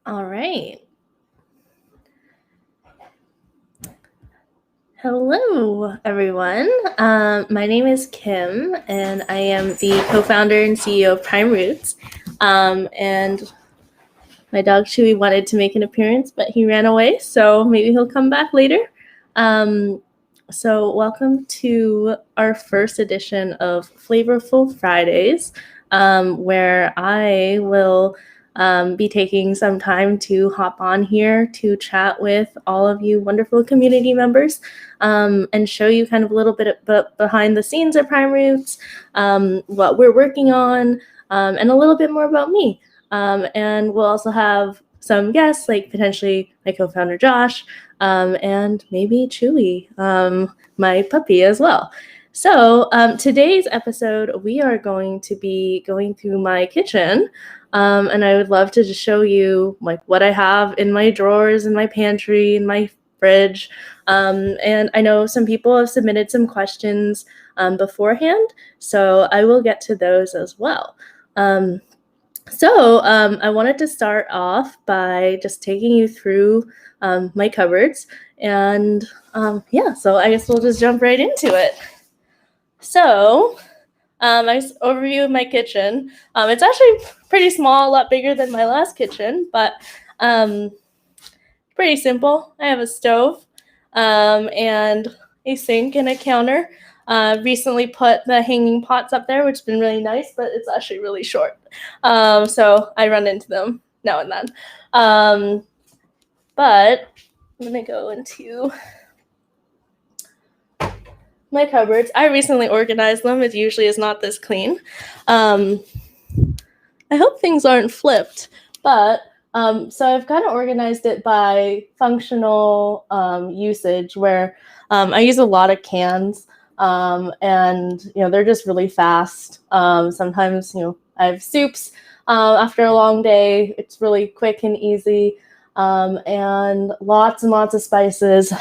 All right. Hello, everyone. My name is Kim, and I am the co-founder and CEO of Prime Roots. And my dog Chewy wanted to make an appearance, but he ran away, so maybe he'll come back later. So welcome to our first edition of Flavorful Fridays, where I will be taking some time to hop on here to chat with all of you wonderful community members and show you kind of a little bit behind the scenes at Prime Roots, what we're working on, and a little bit more about me. And we'll also have some guests, like potentially my co-founder Josh, and maybe Chewy, my puppy as well. So today's episode, we are going to be going through my kitchen, and I would love to just show you like what I have in my drawers, in my pantry, in my fridge. And I know some people have submitted some questions beforehand, so I will get to those as well. So I wanted to start off by just taking you through my cupboards, and so I guess we'll just jump right into it. So nice overview of my kitchen. It's actually pretty small, a lot bigger than my last kitchen, but pretty simple. I have a stove and a sink and a counter. Recently put the hanging pots up there, which has been really nice, but it's actually really short. So I run into them now and then. But I'm going to go into my cupboards. I recently organized them. It usually is not this clean. I hope things aren't flipped, but so I've kind of organized it by functional usage, where I use a lot of cans. And they're just really fast. Sometimes I have soups after a long day. It's really quick and easy, and lots of spices.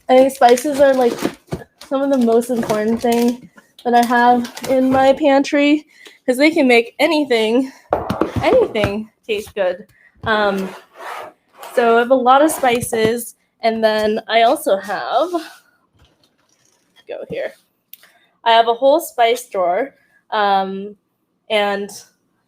I think spices are like some of the most important thing that I have in my pantry, because they can make anything taste good. So I have a lot of spices, and then I also have I have a whole spice drawer, and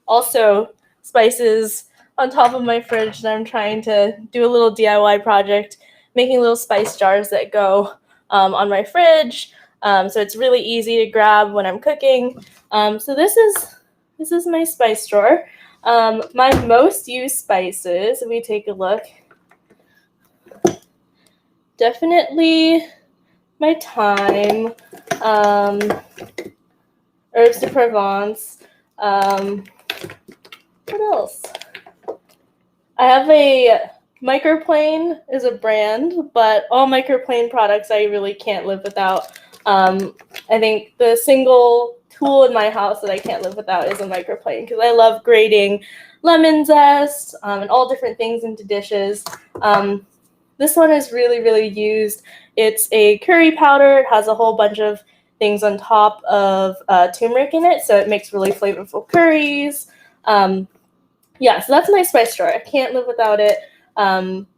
also spices on top of my fridge that I'm trying to do a little DIY project, making little spice jars that go on my fridge. So it's really easy to grab when I'm cooking. So this is my spice drawer. My most used spices, if we take a look, definitely my thyme, herbs de Provence. What else? I have a Microplane is a brand, but all Microplane products I really can't live without. I think the single tool in my house that I can't live without is a Microplane, because I love grating lemon zest and all different things into dishes. This one is really used. It's a curry powder. It has a whole bunch of things on top of turmeric in it, so it makes really flavorful curries. So that's my spice drawer. I can't live without it.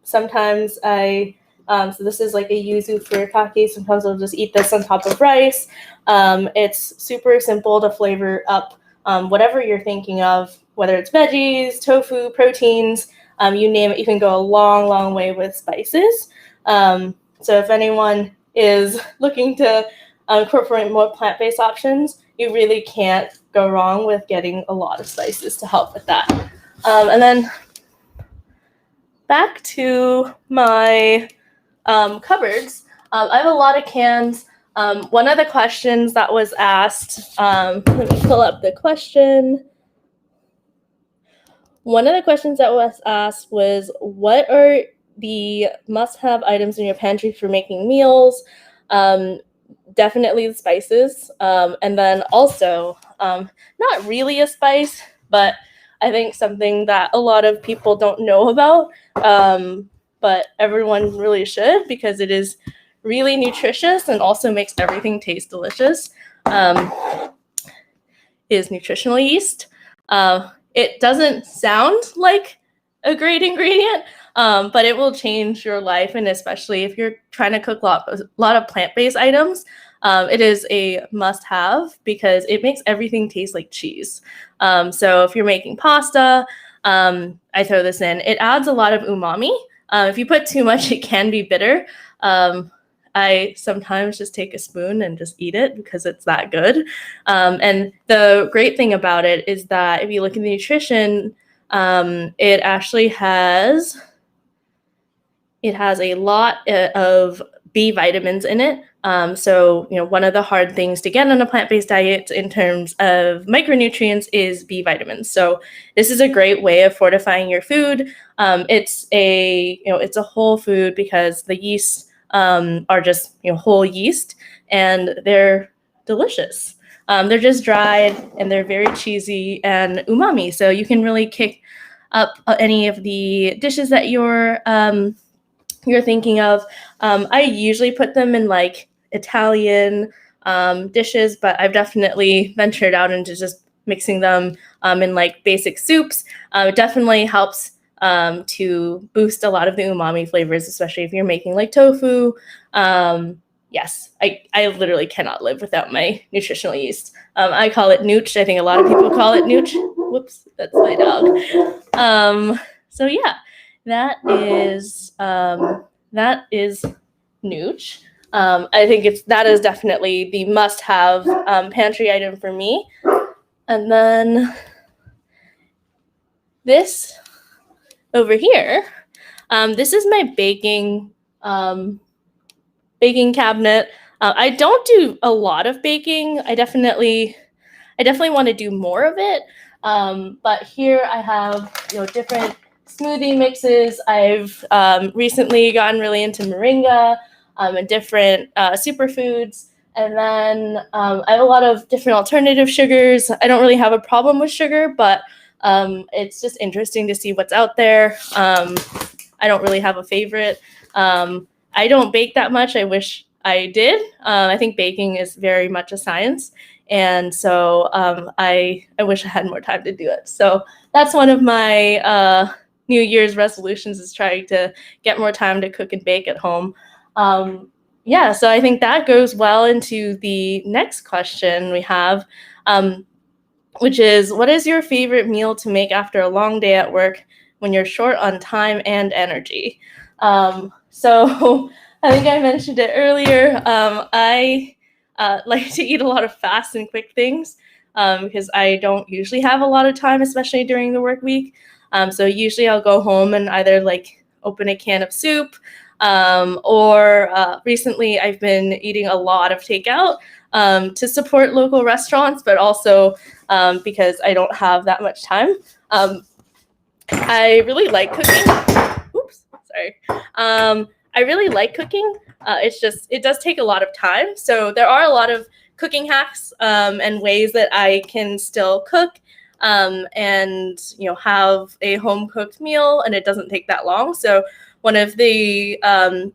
Sometimes so this is like a yuzu furikake. Sometimes I'll just eat this on top of rice. It's super simple to flavor up whatever you're thinking of, whether it's veggies, tofu, proteins, you name it. You can go a long way with spices. So if anyone is looking to incorporate more plant-based options, you really can't go wrong with getting a lot of spices to help with that. And then back to my cupboards. I have a lot of cans. One of the questions that was asked, let me pull up the question. One of the questions that was asked was, what are the must-have items in your pantry for making meals? Definitely the spices. And then also, not really a spice, but I think something that a lot of people don't know about, but everyone really should, because it is really nutritious and also makes everything taste delicious, is nutritional yeast. it doesn't sound like a great ingredient, but it will change your life. And especially if you're trying to cook a lot of plant-based items, it is a must-have because it makes everything taste like cheese. So if you're making pasta, I throw this in. It adds a lot of umami. If you put too much, it can be bitter. I sometimes just take a spoon and just eat it because it's that good. And the great thing about it is that if you look at the nutrition, it actually has a lot of B vitamins in it. So, one of the hard things to get on a plant-based diet in terms of micronutrients is B vitamins. So this is a great way of fortifying your food. It's a whole food because the yeasts are just, whole yeast, and they're delicious. They're just dried and they're very cheesy and umami. So you can really kick up any of the dishes that you're thinking of. I usually put them in like Italian dishes, but I've definitely ventured out into just mixing them in like basic soups. It definitely helps to boost a lot of the umami flavors, especially if you're making like tofu. Yes, I literally cannot live without my nutritional yeast. I call it nooch. I think a lot of people call it nooch. Whoops, that's my dog. So yeah, that is nooch. I think that is definitely the must-have pantry item for me. And then this over here, this is my baking cabinet. I don't do a lot of baking. I definitely want to do more of it. But here I have different smoothie mixes. I've recently gotten really into moringa and different superfoods. And then I have a lot of different alternative sugars. I don't really have a problem with sugar, but it's just interesting to see what's out there. I don't really have a favorite. I don't bake that much. I wish I did. I think baking is very much a science. And so I wish I had more time to do it. So that's one of my New Year's resolutions, is trying to get more time to cook and bake at home. So I think that goes well into the next question we have, which is, what is your favorite meal to make after a long day at work when you're short on time and energy? So I think I mentioned it earlier. I like to eat a lot of fast and quick things because I don't usually have a lot of time, especially during the work week. So usually I'll go home and either like open a can of soup, or recently I've been eating a lot of takeout to support local restaurants, but also because I don't have that much time. I really like cooking. Oops, sorry. I really like cooking. It does take a lot of time. So there are a lot of cooking hacks and ways that I can still cook and have a home cooked meal, and it doesn't take that long. So one of the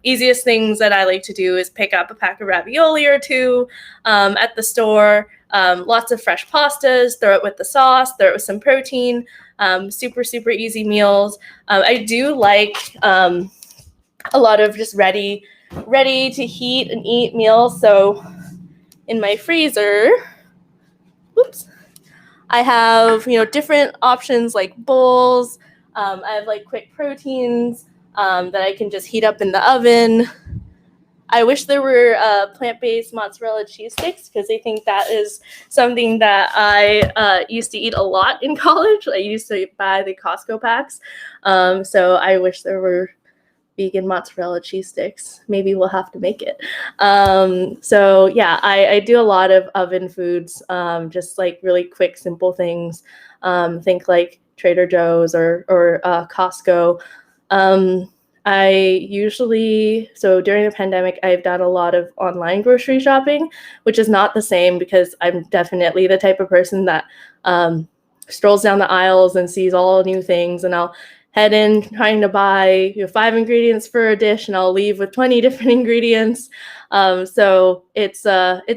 easiest things that I like to do is pick up a pack of ravioli or two at the store. Lots of fresh pastas, throw it with the sauce, throw it with some protein. Super, super easy meals. I do like a lot of just ready to heat and eat meals. So in my freezer, I have different options like bowls. I have like quick proteins that I can just heat up in the oven. I wish there were plant-based mozzarella cheese sticks, because I think that is something that I used to eat a lot in college. I used to buy the Costco packs. So I wish there were vegan mozzarella cheese sticks. Maybe we'll have to make it. So yeah, I do a lot of oven foods, just like really quick, simple things. Think like Trader Joe's or Costco. So during the pandemic, I've done a lot of online grocery shopping, which is not the same because I'm definitely the type of person that strolls down the aisles and sees all new things, and I'll head in trying to buy 5 ingredients for a dish, and I'll leave with 20 different ingredients. So it's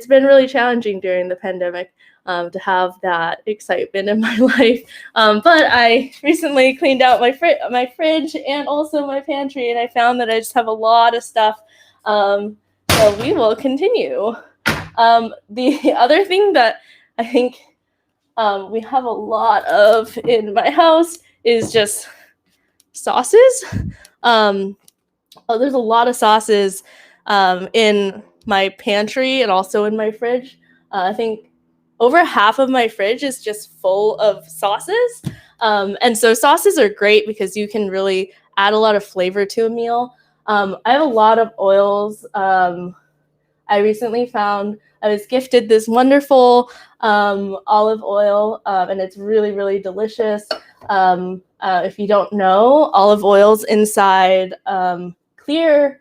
been really challenging during the pandemic to have that excitement in my life. But I recently cleaned out my fridge and also my pantry, and I found that I just have a lot of stuff. So we will continue. The other thing that I think we have a lot of in my house is just sauces. There's a lot of sauces in my pantry and also in my fridge. I think over half of my fridge is just full of sauces. And so sauces are great because you can really add a lot of flavor to a meal. I have a lot of oils. I recently found I was gifted this wonderful olive oil, and it's really, really delicious. If you don't know, olive oils inside clear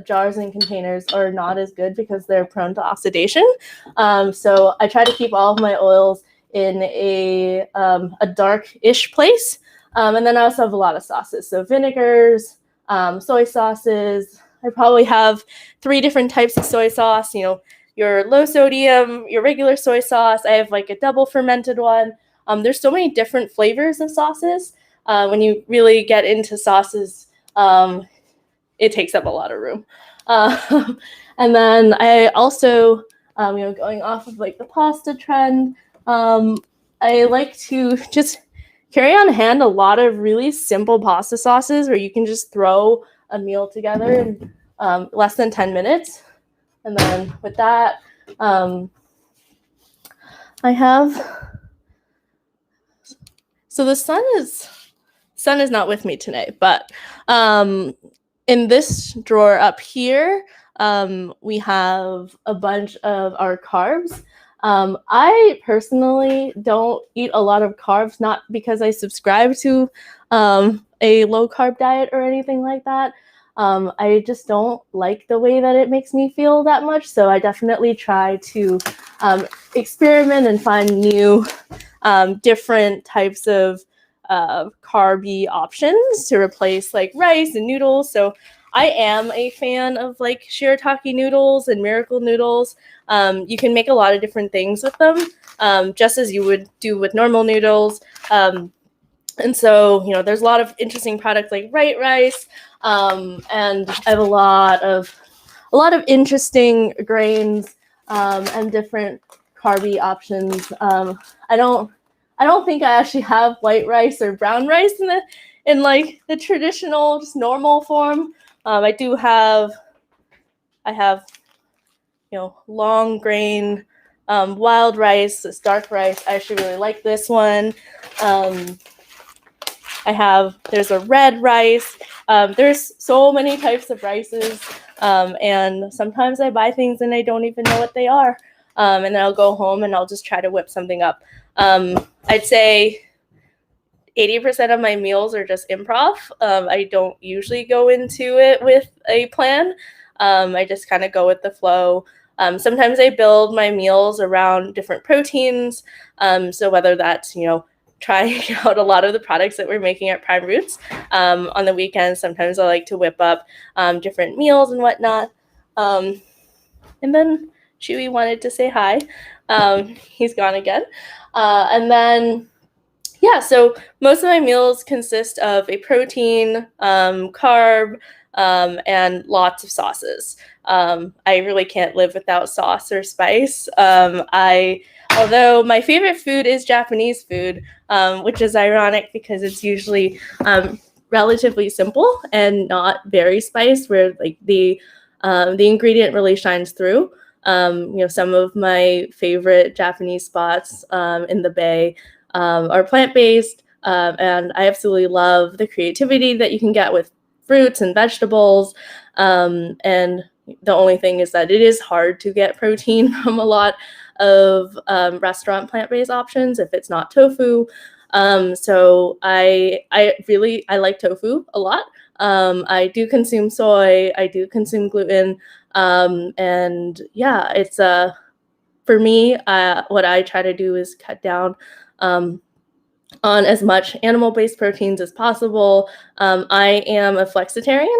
jars and containers are not as good because they're prone to oxidation. So I try to keep all of my oils in a dark-ish place. And then I also have a lot of sauces. So vinegars, soy sauces. I probably have 3 different types of soy sauce, your low sodium, your regular soy sauce. I have like a double fermented one. There's so many different flavors of sauces. When you really get into sauces, it takes up a lot of room. And then I also, going off of like the pasta trend, I like to just carry on hand a lot of really simple pasta sauces where you can just throw a meal together in less than 10 minutes. And then with that, I have, so the sun is not with me today, but in this drawer up here, we have a bunch of our carbs. I personally don't eat a lot of carbs, not because I subscribe to a low carb diet or anything like that. I just don't like the way that it makes me feel that much. So I definitely try to experiment and find new different types of carby options to replace like rice and noodles. So I am a fan of like shirataki noodles and miracle noodles. You can make a lot of different things with them, just as you would do with normal noodles. And so, there's a lot of interesting products like white rice, and I have a lot of interesting grains and different carby options. I don't think I actually have white rice or brown rice in like the traditional, just normal form. I have long grain, wild rice, this dark rice. I actually really like this one. There's a red rice. There's so many types of rices, and sometimes I buy things and I don't even know what they are. And then I'll go home and I'll just try to whip something up. I'd say 80% of my meals are just improv. I don't usually go into it with a plan. I just kind of go with the flow. Sometimes I build my meals around different proteins. So whether that's, trying out a lot of the products that we're making at Prime Roots. On the weekends, sometimes I like to whip up different meals and whatnot. And then Chewy wanted to say hi. He's gone again. And then, so most of my meals consist of a protein, carb, and lots of sauces. I really can't live without sauce or spice. Although my favorite food is Japanese food, which is ironic because it's usually relatively simple and not very spiced, where like the ingredient really shines through. Some of my favorite Japanese spots in the Bay are plant-based, and I absolutely love the creativity that you can get with fruits and vegetables. And the only thing is that it is hard to get protein from a lot of restaurant plant-based options if it's not tofu. So I like tofu a lot. I do consume soy. I do consume gluten. And yeah, it's for me, what I try to do is cut down on as much animal-based proteins as possible. I am a flexitarian,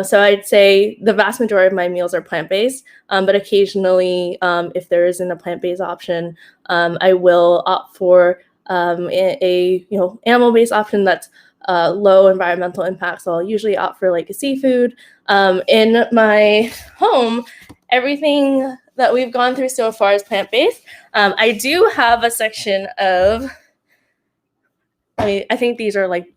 so I'd say the vast majority of my meals are plant-based, but occasionally, if there isn't a plant-based option, I will opt for a animal-based option that's low environmental impact. So I'll usually opt for like a seafood. In my home, everything that we've gone through so far is plant-based. I do have a section of, I think these are like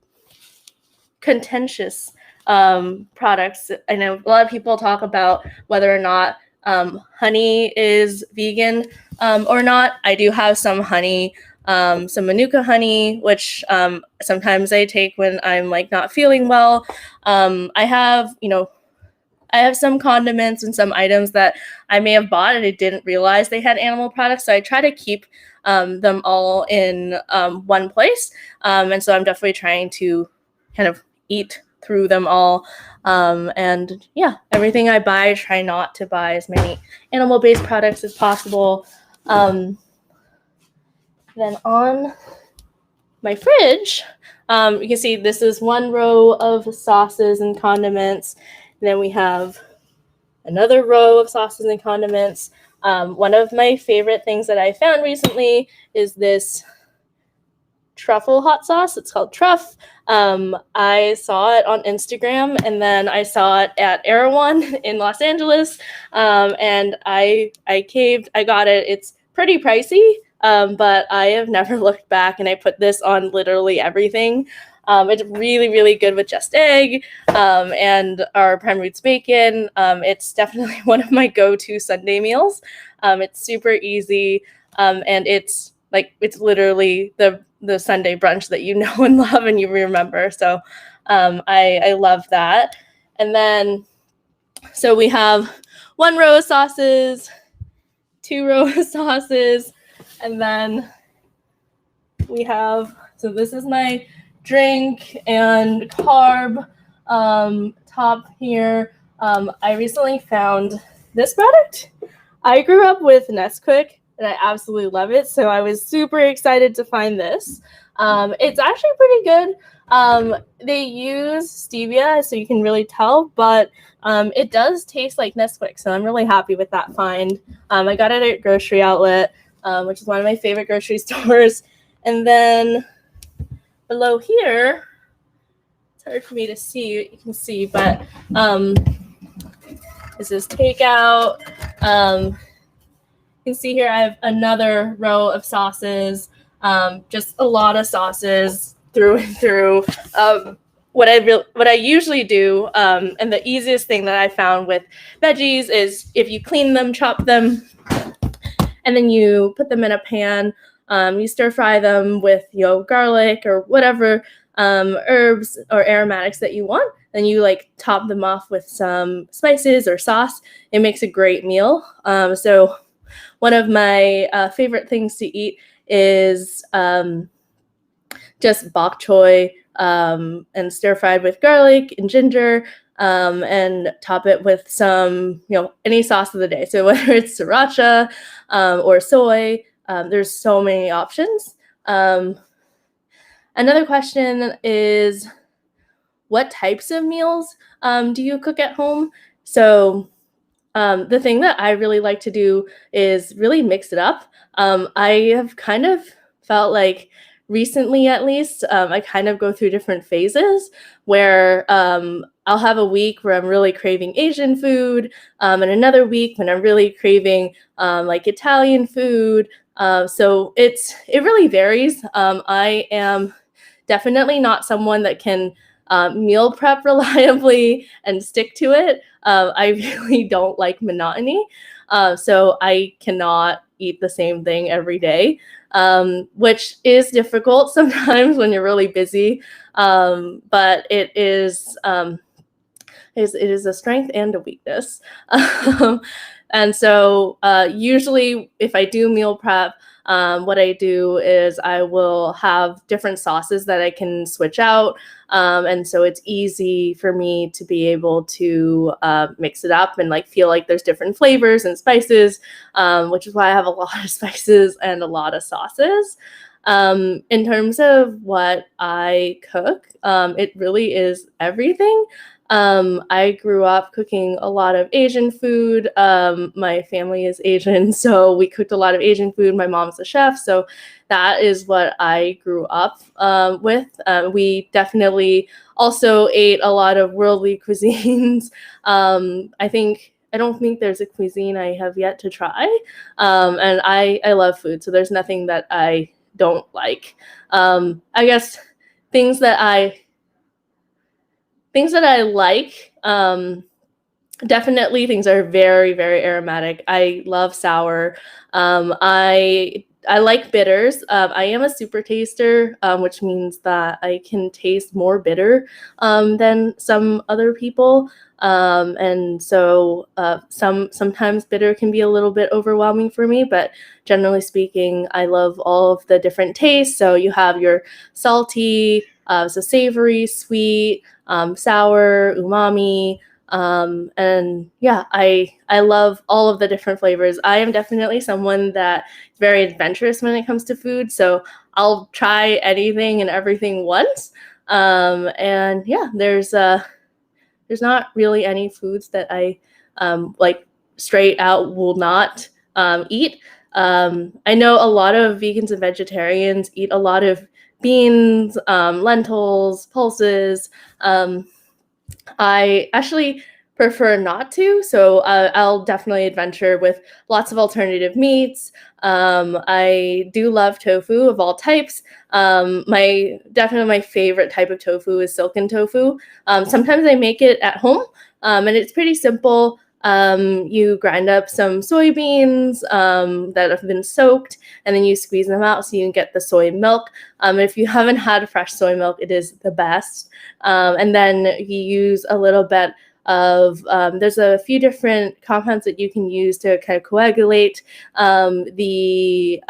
contentious products. I know a lot of people talk about whether or not honey is vegan or not. I do have some honey, some Manuka honey, which sometimes I take when I'm like not feeling well. I have, I have some condiments and some items that I may have bought and I didn't realize they had animal products. So I try to keep them all in one place. And so I'm definitely trying to kind of eat through them all. And yeah, everything I buy, I try not to buy as many animal-based products as possible. Then on my fridge, you can see this is one row of sauces and condiments. And then we have another row of sauces and condiments. One of my favorite things that I found recently is this Truffle Hot Sauce. It's called Truff. I saw it on Instagram, and then I saw it at Erewhon in Los Angeles, and I caved. I got it. It's pretty pricey, but I have never looked back, and I put this on literally everything. It's really, really good with just egg and our prime roots bacon. It's definitely one of my go-to Sunday meals. It's super easy, and it's literally the Sunday brunch that you know and love and you remember. So I love that. And then, so we have one row of sauces, two rows of sauces, and then we have, so this is my drink and carb top here. I recently found this product. I grew up with Nesquik and I absolutely love it. So I was super excited to find this. It's actually pretty good. They use stevia, so you can really tell, but it does taste like Nesquik. So I'm really happy with that find. I got it at a grocery outlet, which is one of my favorite grocery stores. And then below here, it's hard for me to see, you can see, but this is takeout. You can see here I have another row of sauces, just a lot of sauces through and through. What I usually do, and the easiest thing that I found with veggies is if you clean them, chop them, and then you put them in a pan. You stir fry them with garlic or whatever herbs or aromatics that you want. Then you top them off with some spices or sauce. It makes a great meal. So one of my favorite things to eat is just bok choy and stir fried with garlic and ginger, and top it with some, any sauce of the day. So whether it's sriracha or soy, there's so many options. Another question is, what types of meals do you cook at home? So the thing that I really like to do is really mix it up. I have kind of felt like recently, at least, I kind of go through different phases where I'll have a week where I'm really craving Asian food, and another week when I'm really craving Italian food. So it really varies. I am definitely not someone that can meal prep reliably and stick to it. I really don't like monotony. So I cannot eat the same thing every day, which is difficult sometimes when you're really busy. But it is a strength and a weakness. And so usually if I do meal prep, what I do is I will have different sauces that I can switch out. And so it's easy for me to be able to mix it up and feel like there's different flavors and spices, which is why I have a lot of spices and a lot of sauces. In terms of what I cook, it really is everything. I grew up cooking a lot of Asian food. My family is Asian, so we cooked a lot of Asian food. My mom's a chef, so that is what I grew up with. We definitely also ate a lot of worldly cuisines. I don't think there's a cuisine I have yet to try. And I love food, so there's nothing that I don't like. I guess things that I like, definitely things are very, very aromatic. I love sour. I like bitters. I am a super taster, which means that I can taste more bitter than some other people. And so sometimes bitter can be a little bit overwhelming for me, but generally speaking, I love all of the different tastes. So you have your salty, so savory, sweet, sour, umami. And yeah, I love all of the different flavors. I am definitely someone that is very adventurous when it comes to food, so I'll try anything and everything once. And yeah, there's not really any foods that I like straight out will not eat. I know a lot of vegans and vegetarians eat a lot of beans, lentils, pulses. I actually prefer not to, so I'll definitely adventure with lots of alternative meats. I do love tofu of all types. Definitely my favorite type of tofu is silken tofu. Sometimes I make it at home, and it's pretty simple. You grind up some soybeans that have been soaked, and then you squeeze them out so you can get the soy milk. If you haven't had fresh soy milk, it is the best. And then you use a little bit of, there's a few different compounds that you can use to kind of coagulate the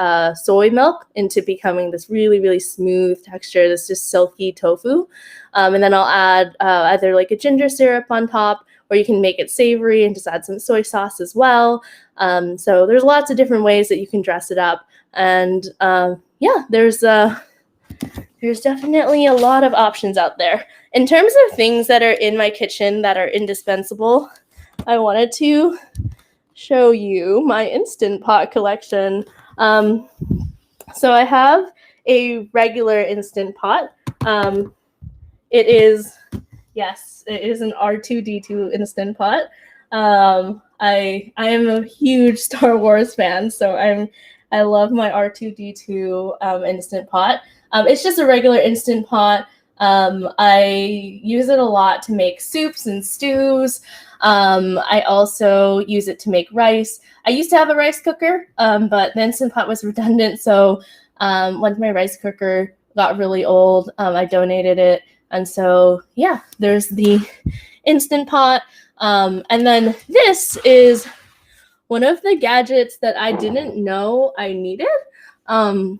soy milk into becoming this really, really smooth texture, this just silky tofu. And then I'll add either like a ginger syrup on top, or you can make it savory and just add some soy sauce as well. So there's lots of different ways that you can dress it up. And yeah, there's definitely a lot of options out there. In terms of things that are in my kitchen that are indispensable, I wanted to show you my Instant Pot collection. So I have a regular Instant Pot. It is an R2-D2 Instant Pot. I am a huge Star Wars fan, so I love my R2-D2 Instant Pot. It's just a regular Instant Pot. I use it a lot to make soups and stews. I also use it to make rice. I used to have a rice cooker, but the Instant Pot was redundant, so once my rice cooker got really old, I donated it. And so, yeah, there's the Instant Pot. And then this is one of the gadgets that I didn't know I needed. And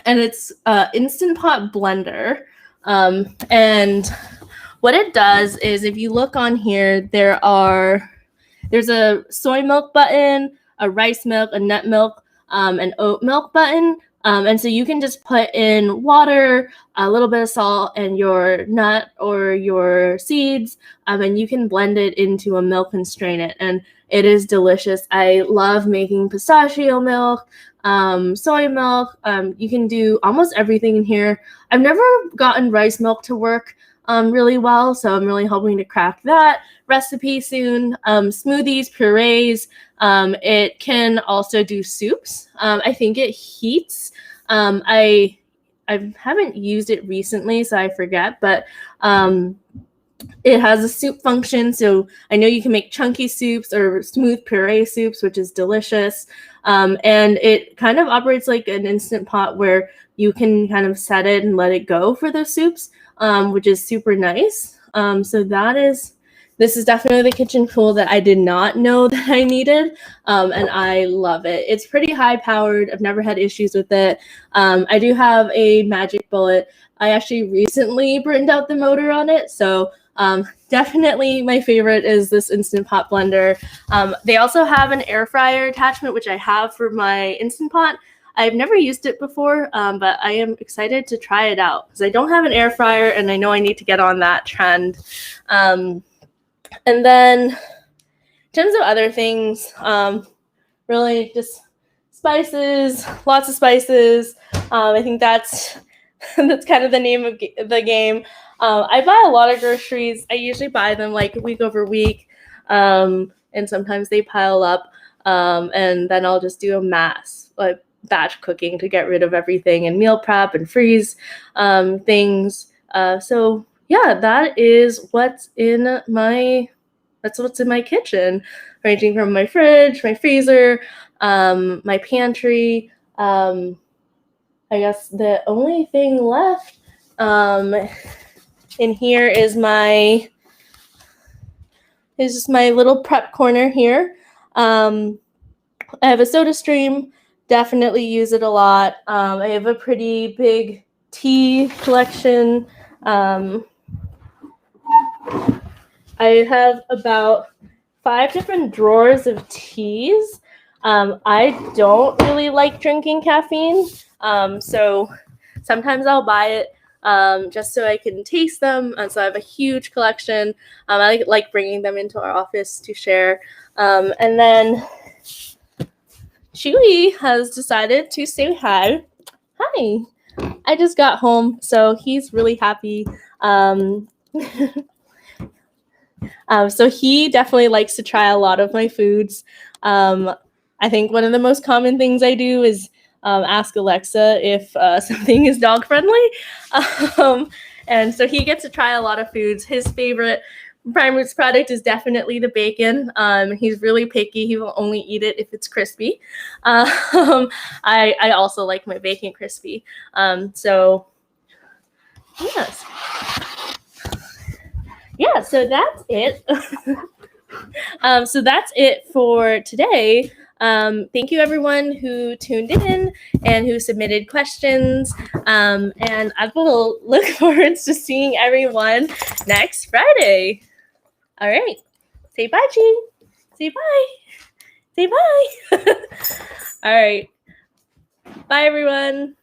it's Instant Pot blender. And what it does is, if you look on here, there's a soy milk button, a rice milk, a nut milk, an oat milk button. And so you can just put in water, a little bit of salt, and your nut or your seeds, and you can blend it into a milk and strain it. And it is delicious. I love making pistachio milk, soy milk. You can do almost everything in here. I've never gotten rice milk to work really well, so I'm really hoping to crack that recipe soon. Smoothies, purees. It can also do soups. I think it heats. I haven't used it recently, so I forget, but it has a soup function, so I know you can make chunky soups or smooth puree soups, which is delicious. And it kind of operates like an Instant Pot where you can kind of set it and let it go for those soups, which is super nice. So this is definitely the kitchen tool that I did not know that I needed, and I love it. It's pretty high powered. I've never had issues with it. I do have a magic bullet. I actually recently burned out the motor on it, so definitely my favorite is this Instant Pot blender. They also have an air fryer attachment, which I have for my Instant Pot. I've never used it before, but I am excited to try it out because I don't have an air fryer and I know I need to get on that trend. And then in terms of other things, really just spices, lots of spices. I think that's that's kind of the name of the game. I buy a lot of groceries. I usually buy them like week over week, and sometimes they pile up. And then I'll just do a mass, like batch cooking to get rid of everything and meal prep and freeze things. So yeah, that's what's in my kitchen, ranging from my fridge, my freezer, my pantry. I guess the only thing left in here is just my little prep corner here. I have a soda stream, definitely use it a lot. I have a pretty big tea collection. I have about 5 different drawers of teas. I don't really like drinking caffeine, so sometimes I'll buy it just so I can taste them. And so I have a huge collection. I like bringing them into our office to share. And then Chewy has decided to say hi. Hi. I just got home, so he's really happy. So he definitely likes to try a lot of my foods. I think one of the most common things I do is ask Alexa if something is dog friendly. And so he gets to try a lot of foods. His favorite Prime Roots product is definitely the bacon. He's really picky. He will only eat it if it's crispy. I also like my bacon crispy. So yes. Yeah, so that's it. So that's it for today. Thank you everyone who tuned in and who submitted questions. And I will look forward to seeing everyone next Friday. All right. Say bye, Jean. Say bye. Say bye. All right. Bye, everyone.